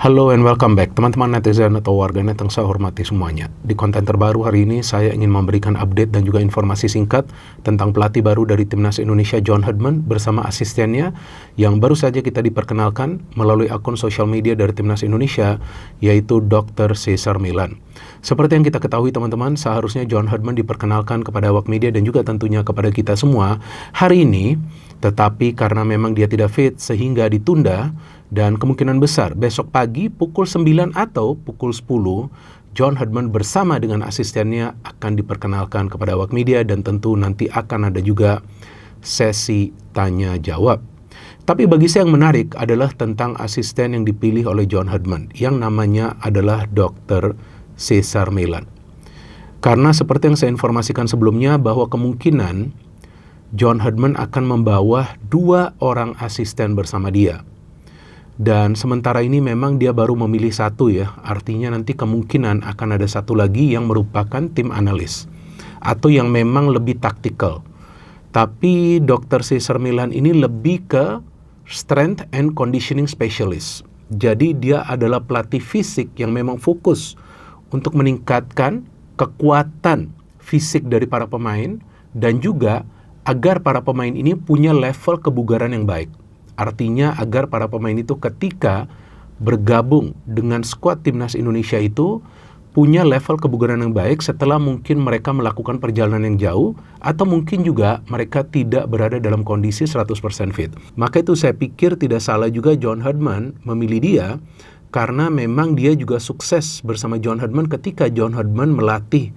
Halo and welcome back teman-teman netizen atau warganet yang saya hormati semuanya. Di konten terbaru hari ini saya ingin memberikan update dan juga informasi singkat tentang pelatih baru dari Timnas Indonesia John Herdman bersama asistennya yang baru saja kita diperkenalkan melalui akun sosial media dari Timnas Indonesia, yaitu Dr. Cesar Millan. Seperti yang kita ketahui teman-teman, seharusnya John Herdman diperkenalkan kepada awak media dan juga tentunya kepada kita semua hari ini, tetapi karena memang dia tidak fit sehingga ditunda. Dan kemungkinan besar besok pagi pukul 9 atau pukul 10, John Herdman bersama dengan asistennya akan diperkenalkan kepada awak media dan tentu nanti akan ada juga sesi tanya jawab. Tapi bagi saya yang menarik adalah tentang asisten yang dipilih oleh John Herdman yang namanya adalah Dr. Cesar Millan. Karena seperti yang saya informasikan sebelumnya bahwa kemungkinan John Herdman akan membawa 2 orang asisten bersama dia. Dan sementara ini memang dia baru memilih 1 ya, artinya nanti kemungkinan akan ada 1 lagi yang merupakan tim analis atau yang memang lebih taktikal. Tapi Dr. Cesar Millan ini lebih ke strength and conditioning specialist. Jadi dia adalah pelatih fisik yang memang fokus untuk meningkatkan kekuatan fisik dari para pemain dan juga agar para pemain ini punya level kebugaran yang baik. Artinya agar para pemain itu ketika bergabung dengan skuad Timnas Indonesia itu punya level kebugaran yang baik setelah mungkin mereka melakukan perjalanan yang jauh atau mungkin juga mereka tidak berada dalam kondisi 100% fit. Maka itu saya pikir tidak salah juga John Herdman memilih dia karena memang dia juga sukses bersama John Herdman ketika John Herdman melatih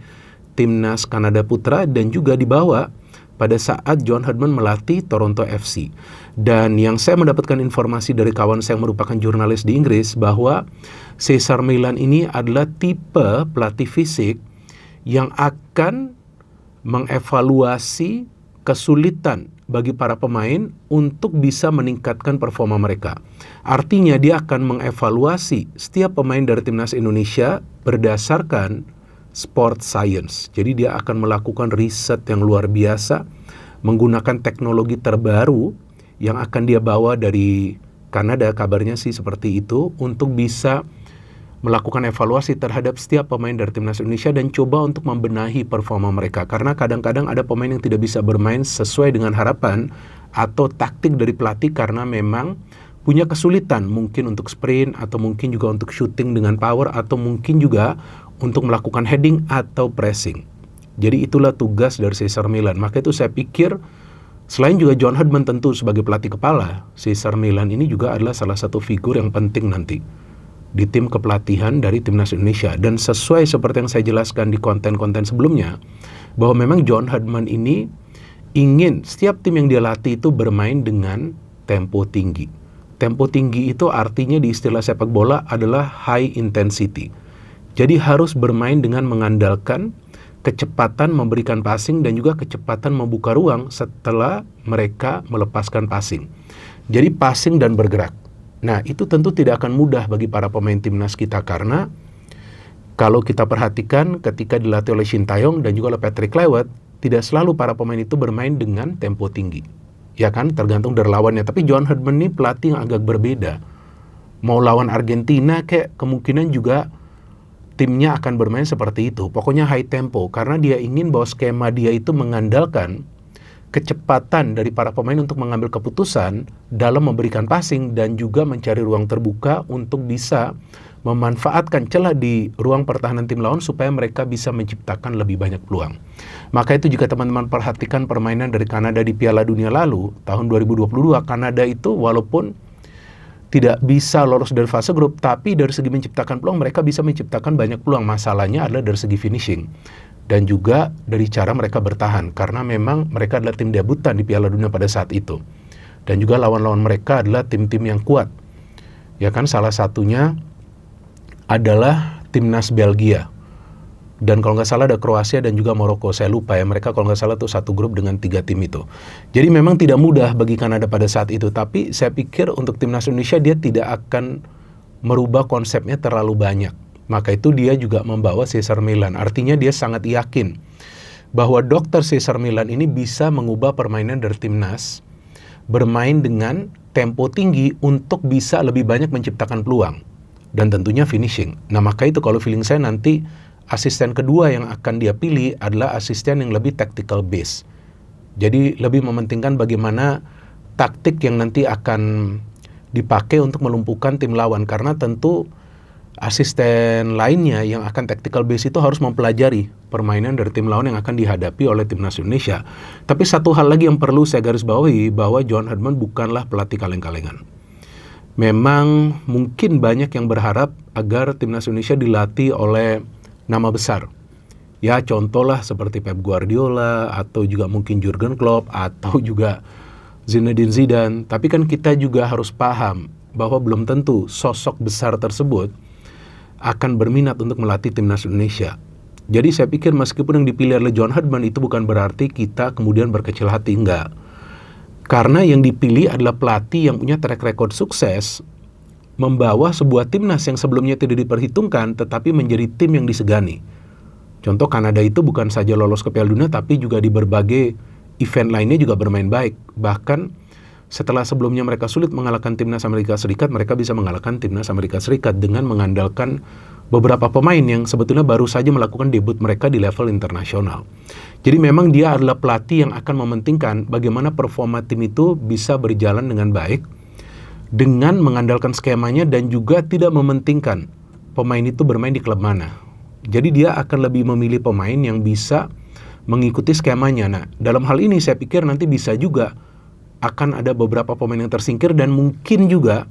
Timnas Kanada Putra dan juga dibawa pada saat John Herdman melatih Toronto FC. Dan yang saya mendapatkan informasi dari kawan saya yang merupakan jurnalis di Inggris bahwa Cesar Millan ini adalah tipe pelatih fisik yang akan mengevaluasi kesulitan bagi para pemain untuk bisa meningkatkan performa mereka. Artinya dia akan mengevaluasi setiap pemain dari Timnas Indonesia berdasarkan sport science. Jadi dia akan melakukan riset yang luar biasa menggunakan teknologi terbaru yang akan dia bawa dari Kanada, kabarnya sih seperti itu, untuk bisa melakukan evaluasi terhadap setiap pemain dari Timnas Indonesia dan coba untuk membenahi performa mereka. Karena kadang-kadang ada pemain yang tidak bisa bermain sesuai dengan harapan atau taktik dari pelatih karena memang punya kesulitan mungkin untuk sprint atau mungkin juga untuk shooting dengan power atau mungkin juga untuk melakukan heading atau pressing. Jadi itulah tugas dari Cesar Millan. Maka itu saya pikir selain juga John Herdman tentu sebagai pelatih kepala, Cesar Millan ini juga adalah salah satu figur yang penting nanti di tim kepelatihan dari Timnas Indonesia. Dan sesuai seperti yang saya jelaskan di konten-konten sebelumnya, bahwa memang John Herdman ini ingin setiap tim yang dia latih itu bermain dengan tempo tinggi. Tempo tinggi itu artinya di istilah sepak bola adalah high intensity. Jadi harus bermain dengan mengandalkan kecepatan memberikan passing dan juga kecepatan membuka ruang setelah mereka melepaskan passing. Jadi passing dan bergerak. Nah, itu tentu tidak akan mudah bagi para pemain timnas kita karena kalau kita perhatikan ketika dilatih oleh Shin Tae-yong dan juga oleh Patrick Kluivert, tidak selalu para pemain itu bermain dengan tempo tinggi. Ya kan, tergantung dari lawannya. Tapi John Herdman ini pelatih yang agak berbeda. Mau lawan Argentina kayak kemungkinan juga timnya akan bermain seperti itu. Pokoknya high tempo karena dia ingin bahwa skema dia itu mengandalkan kecepatan dari para pemain untuk mengambil keputusan dalam memberikan passing dan juga mencari ruang terbuka untuk bisa memanfaatkan celah di ruang pertahanan tim lawan supaya mereka bisa menciptakan lebih banyak peluang. Maka itu jika teman-teman perhatikan permainan dari Kanada di Piala Dunia lalu, tahun 2022, Kanada itu walaupun tidak bisa lolos dari fase grup, tapi dari segi menciptakan peluang, mereka bisa menciptakan banyak peluang. Masalahnya adalah dari segi finishing. Dan juga dari cara mereka bertahan, karena memang mereka adalah tim debutan di Piala Dunia pada saat itu. Dan juga lawan-lawan mereka adalah tim-tim yang kuat. Ya kan, salah satunya adalah timnas Belgia. Dan kalau nggak salah ada Kroasia dan juga Maroko, saya lupa ya, mereka kalau nggak salah tuh satu grup dengan 3 tim itu. Jadi memang tidak mudah bagi Kanada pada saat itu, tapi saya pikir untuk timnas Indonesia dia tidak akan merubah konsepnya terlalu banyak. Maka itu dia juga membawa Cesar Millan, artinya dia sangat yakin bahwa Dr. Cesar Millan ini bisa mengubah permainan dari timnas, bermain dengan tempo tinggi untuk bisa lebih banyak menciptakan peluang. dan tentunya finishing. Nah, maka itu kalau feeling saya nanti asisten kedua yang akan dia pilih adalah asisten yang lebih tactical base. Jadi lebih mementingkan bagaimana taktik yang nanti akan dipakai untuk melumpuhkan tim lawan, karena tentu asisten lainnya yang akan tactical base itu harus mempelajari permainan dari tim lawan yang akan dihadapi oleh timnas Indonesia. Tapi satu hal lagi yang perlu saya garis bawahi, bahwa John Herdman bukanlah pelatih kaleng-kalengan. Memang mungkin banyak yang berharap agar timnas Indonesia dilatih oleh nama besar. Ya, contohlah seperti Pep Guardiola, atau juga mungkin Jurgen Klopp, atau juga Zinedine Zidane. Tapi kan kita juga harus paham bahwa belum tentu sosok besar tersebut akan berminat untuk melatih timnas Indonesia. Jadi saya pikir meskipun yang dipilih oleh John Herdman itu bukan berarti kita kemudian berkecil hati, enggak. Karena yang dipilih adalah pelatih yang punya track record sukses membawa sebuah timnas yang sebelumnya tidak diperhitungkan tetapi menjadi tim yang disegani. Contoh Kanada itu bukan saja lolos ke Piala Dunia, tapi juga di berbagai event lainnya juga bermain baik. Bahkan setelah sebelumnya mereka sulit mengalahkan timnas Amerika Serikat, mereka bisa mengalahkan timnas Amerika Serikat dengan mengandalkan beberapa pemain yang sebetulnya baru saja melakukan debut mereka di level internasional. Jadi memang dia adalah pelatih yang akan mementingkan bagaimana performa tim itu bisa berjalan dengan baik dengan mengandalkan skemanya, dan juga tidak mementingkan pemain itu bermain di klub mana. Jadi dia akan lebih memilih pemain yang bisa mengikuti skemanya. Nah, dalam hal ini saya pikir nanti bisa juga akan ada beberapa pemain yang tersingkir, dan mungkin juga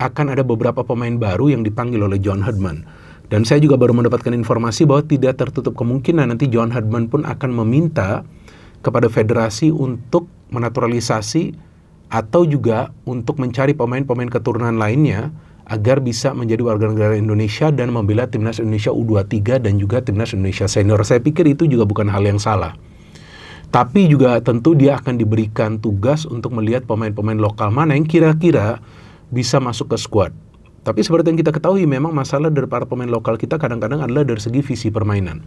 akan ada beberapa pemain baru yang dipanggil oleh John Herdman. Dan saya juga baru mendapatkan informasi bahwa tidak tertutup kemungkinan nanti John Herdman pun akan meminta kepada federasi untuk menaturalisasi atau juga untuk mencari pemain-pemain keturunan lainnya agar bisa menjadi warga negara Indonesia dan membela timnas Indonesia U23 dan juga timnas Indonesia senior. Saya pikir itu juga bukan hal yang salah. Tapi juga tentu dia akan diberikan tugas untuk melihat pemain-pemain lokal mana yang kira-kira bisa masuk ke squad. Tapi seperti yang kita ketahui, memang masalah dari para pemain lokal kita kadang-kadang adalah dari segi visi permainan.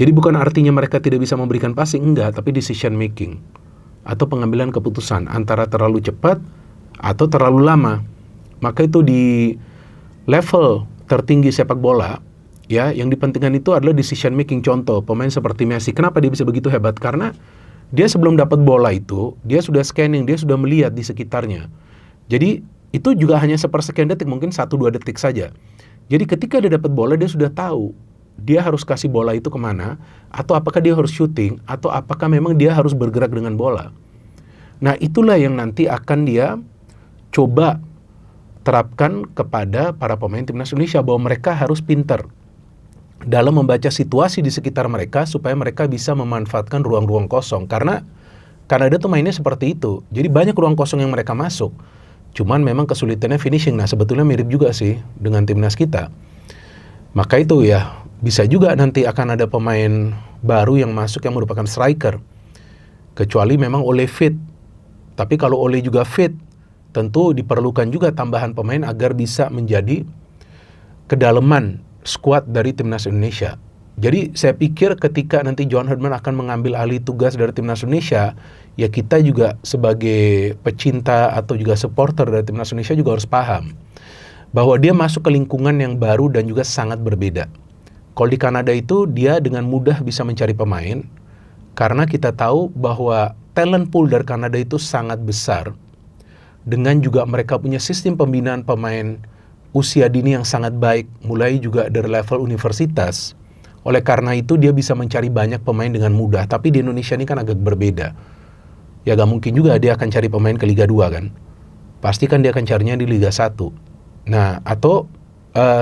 Jadi bukan artinya mereka tidak bisa memberikan passing, enggak, tapi decision making atau pengambilan keputusan antara terlalu cepat atau terlalu lama. Maka itu di level tertinggi sepak bola, ya, yang dipentingkan itu adalah decision making. Contoh, pemain seperti Messi, kenapa dia bisa begitu hebat? Karena dia sebelum dapat bola itu, dia sudah scanning, dia sudah melihat di sekitarnya. Jadi itu juga hanya sepersekian detik, mungkin 1-2 detik saja. Jadi ketika dia dapat bola, dia sudah tahu dia harus kasih bola itu kemana, atau apakah dia harus shooting, atau apakah memang dia harus bergerak dengan bola. Nah, itulah yang nanti akan dia coba terapkan kepada para pemain timnas Indonesia, bahwa mereka harus pintar dalam membaca situasi di sekitar mereka supaya mereka bisa memanfaatkan ruang-ruang kosong. Karena Kanada tuh mainnya seperti itu. Jadi banyak ruang kosong yang mereka masuk. Cuman memang kesulitannya finishing. Nah, sebetulnya mirip juga sih dengan timnas kita. Maka itu ya, bisa juga nanti akan ada pemain baru yang masuk yang merupakan striker. Kecuali memang Ole fit. Tapi kalau Ole juga fit, tentu diperlukan juga tambahan pemain agar bisa menjadi kedalaman skuad dari timnas Indonesia. Jadi saya pikir ketika nanti John Herdman akan mengambil alih tugas dari timnas Indonesia, ya kita juga sebagai pecinta atau juga supporter dari timnas Indonesia juga harus paham bahwa dia masuk ke lingkungan yang baru dan juga sangat berbeda. Kalau di Kanada itu dia dengan mudah bisa mencari pemain, karena kita tahu bahwa talent pool dari Kanada itu sangat besar. Dengan juga mereka punya sistem pembinaan pemain usia dini yang sangat baik, mulai juga dari level universitas. Oleh karena itu dia bisa mencari banyak pemain dengan mudah. Tapi di Indonesia ini kan agak berbeda. Ya gak mungkin juga dia akan cari pemain ke Liga 2 kan. Pasti kan dia akan carinya di Liga 1. Nah, atau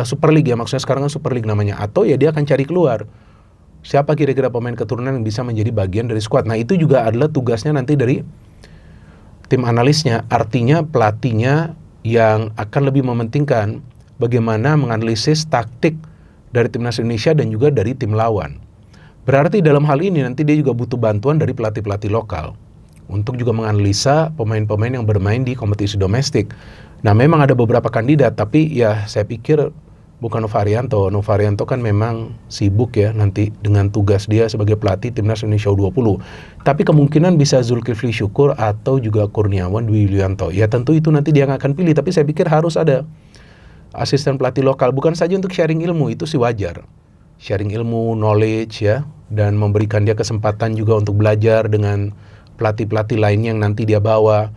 Super League ya, maksudnya sekarang kan Super League namanya. Atau ya dia akan cari keluar. Siapa kira-kira pemain keturunan yang bisa menjadi bagian dari skuad. Nah, itu juga adalah tugasnya nanti dari tim analisnya. Artinya pelatihnya yang akan lebih mementingkan bagaimana menganalisis taktik dari timnas Indonesia dan juga dari tim lawan. Berarti dalam hal ini nanti dia juga butuh bantuan dari pelatih-pelatih lokal untuk juga menganalisa pemain-pemain yang bermain di kompetisi domestik. Nah, memang ada beberapa kandidat, tapi ya saya pikir bukan Novarianto. Novarianto kan memang sibuk ya nanti dengan tugas dia sebagai pelatih timnas Indonesia U20. Tapi kemungkinan bisa Zulkifli Syukur atau juga Kurniawan Dwi Yulianto. Ya tentu itu nanti dia akan pilih, tapi saya pikir harus ada asisten pelatih lokal bukan saja untuk sharing ilmu, itu sih wajar. Sharing ilmu, knowledge ya, dan memberikan dia kesempatan juga untuk belajar dengan pelatih-pelatih lainnya yang nanti dia bawa.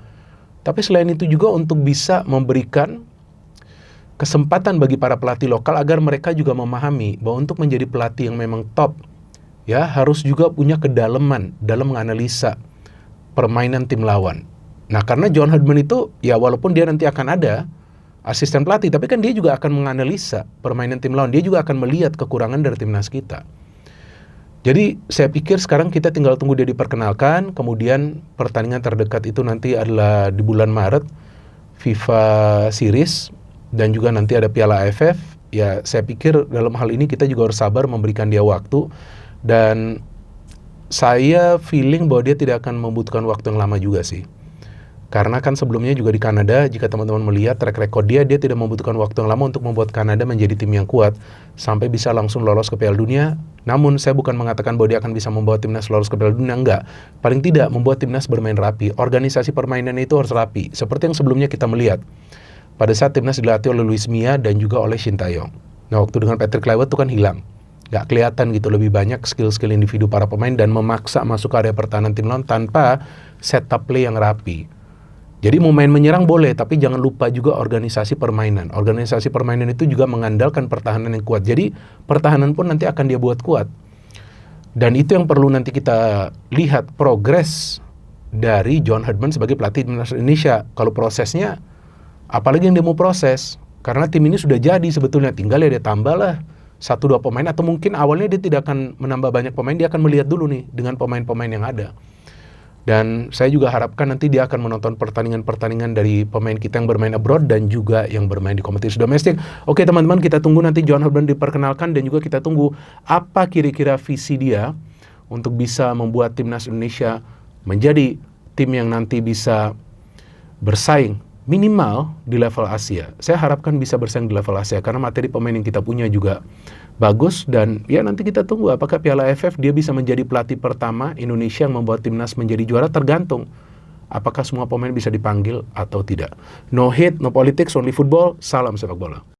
Tapi selain itu juga untuk bisa memberikan kesempatan bagi para pelatih lokal agar mereka juga memahami bahwa untuk menjadi pelatih yang memang top, ya harus juga punya kedalaman dalam menganalisa permainan tim lawan. Nah, karena John Herdman itu, ya walaupun dia nanti akan ada asisten pelatih, tapi kan dia juga akan menganalisa permainan tim lawan. Dia juga akan melihat kekurangan dari timnas kita. Jadi, saya pikir sekarang kita tinggal tunggu dia diperkenalkan, kemudian pertandingan terdekat itu nanti adalah di bulan Maret, FIFA Series, dan juga nanti ada Piala AFF. Ya, saya pikir dalam hal ini kita juga harus sabar memberikan dia waktu, dan saya feeling bahwa dia tidak akan membutuhkan waktu yang lama juga sih. Karena kan sebelumnya juga di Kanada, jika teman-teman melihat track record dia tidak membutuhkan waktu yang lama untuk membuat Kanada menjadi tim yang kuat sampai bisa langsung lolos ke Piala Dunia. Namun saya bukan mengatakan bahwa dia akan bisa membawa timnas lolos ke Piala Dunia, enggak. Paling tidak membuat timnas bermain rapi. Organisasi permainan itu harus rapi, seperti yang sebelumnya kita melihat pada saat timnas dilatih oleh Luis Mia dan juga oleh Shin Tae-yong. Nah, waktu dengan Patrick Kluivert itu kan hilang. Nggak kelihatan gitu, lebih banyak skill-skill individu para pemain dan memaksa masuk ke area pertahanan tim lawan tanpa setup play yang rapi. Jadi mau main menyerang boleh, tapi jangan lupa juga organisasi permainan. Organisasi permainan itu juga mengandalkan pertahanan yang kuat. Jadi pertahanan pun nanti akan dia buat kuat. Dan itu yang perlu nanti kita lihat progres dari John Herdman sebagai pelatih timnas Indonesia. Kalau prosesnya, apalagi yang dia mau proses. Karena tim ini sudah jadi sebetulnya, tinggal ya dia tambah lah 1-2 pemain, atau mungkin awalnya dia tidak akan menambah banyak pemain, dia akan melihat dulu nih dengan pemain-pemain yang ada. Dan saya juga harapkan nanti dia akan menonton pertandingan-pertandingan dari pemain kita yang bermain abroad dan juga yang bermain di kompetisi domestik. Oke teman-teman, kita tunggu nanti John Herdman diperkenalkan dan juga kita tunggu apa kira-kira visi dia untuk bisa membuat timnas Indonesia menjadi tim yang nanti bisa bersaing minimal di level Asia. Saya harapkan bisa bersaing di level Asia karena materi pemain yang kita punya juga bagus, dan ya nanti kita tunggu apakah Piala AFF dia bisa menjadi pelatih pertama Indonesia yang membawa timnas menjadi juara, tergantung apakah semua pemain bisa dipanggil atau tidak. No hate, no politics, only football. Salam sepak bola.